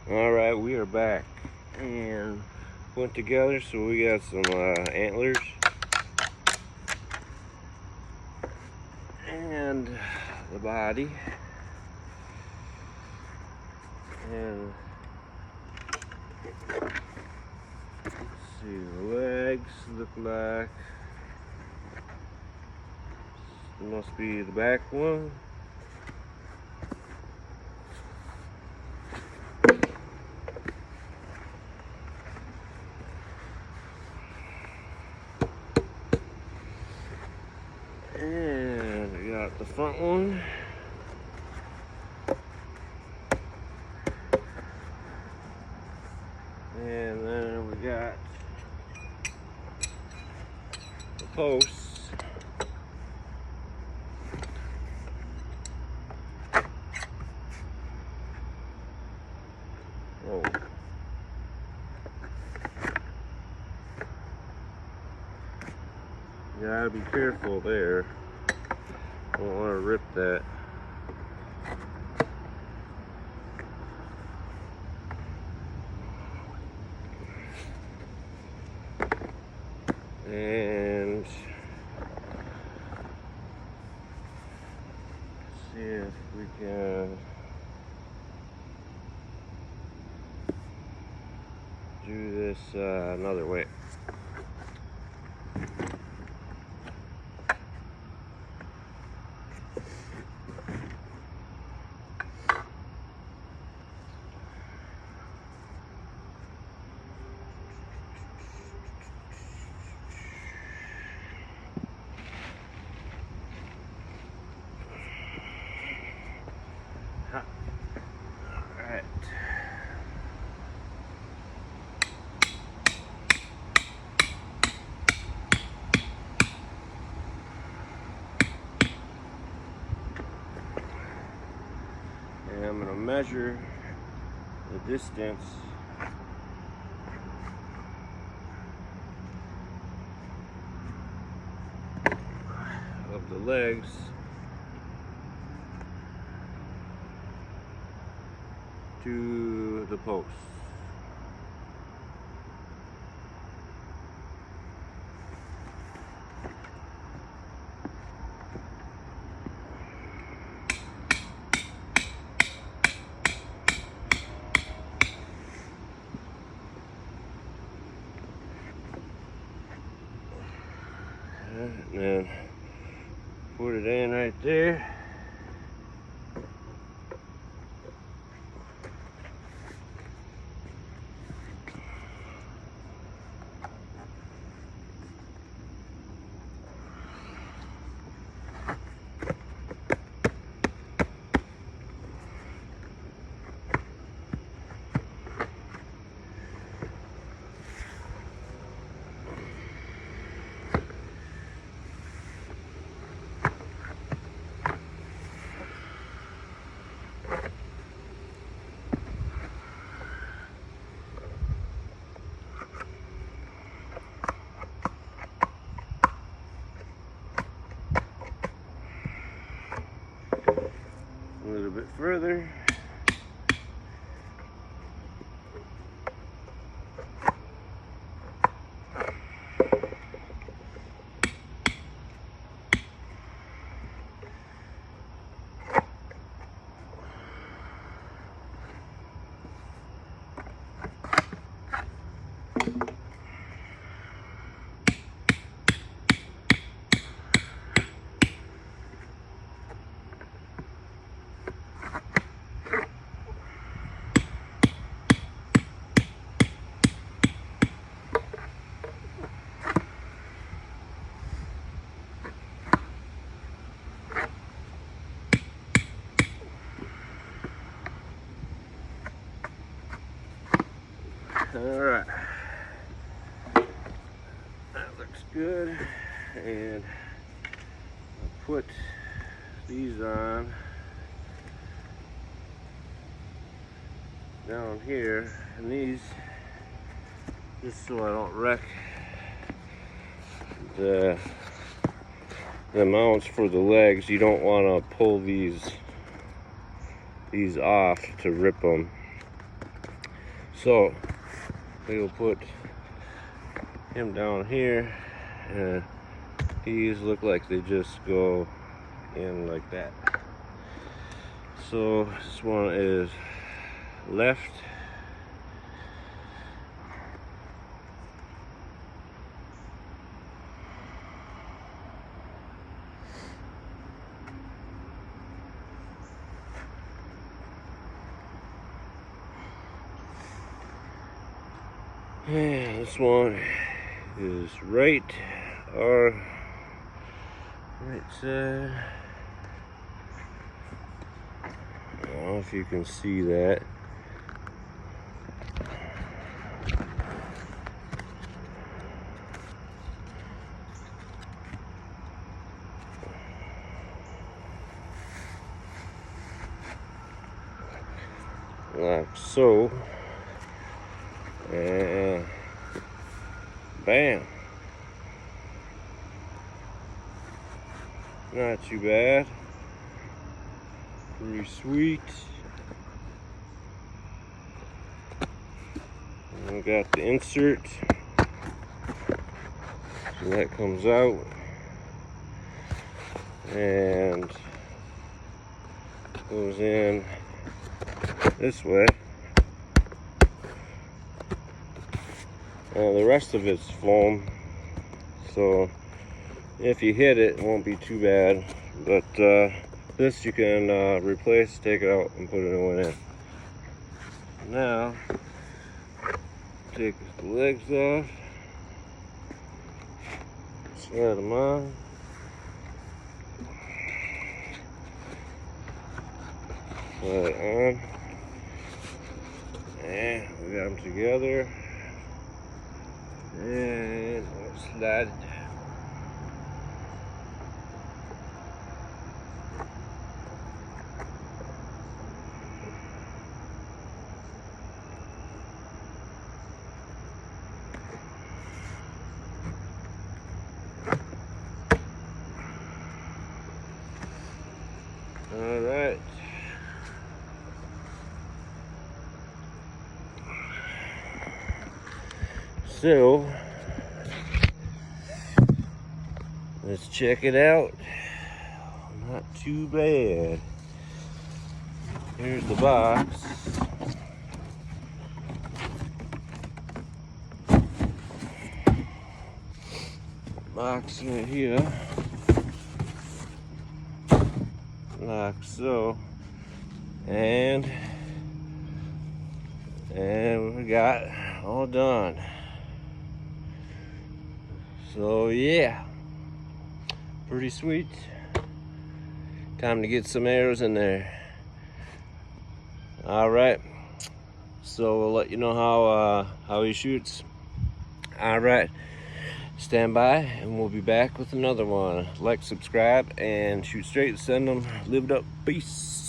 Alright, we are back and went together, so we got some antlers and the body and let's see, the legs look like it must be the back one. And we got the front one. And then we got the posts. Oh. You gotta be careful there. Don't want to rip that. And see if we can do this another way. Alright. And I'm going to measure the distance of the legs to the posts. And then put it in right there. A little bit further. Alright, that looks good, and I'll put these on down here, and these, just so I don't wreck the mounts for the legs. You don't want to pull these off to rip them. So we'll put him down here, and these look like they just go in like that. So this one is left. And this one is right, or right side. I don't know if you can see that. Like so. And bam. Not too bad. Pretty sweet. And we got the insert. So that comes out. And goes in this way. The rest of it's foam, so if you hit it, it won't be too bad. But this you can replace, take it out, and put a new one in. Now, take the legs off, slide them on. Slide it on. And we got them together. And we'll slide it down. All right. So let's check it out. Not too bad. Here's the box. Box right here. Like so. And we got all done. So yeah, pretty sweet. Time to get some arrows in there. All right, so we'll let you know how he shoots. All right, stand by and we'll be back with another one. Like, subscribe, and shoot straight, send them, live it up, peace.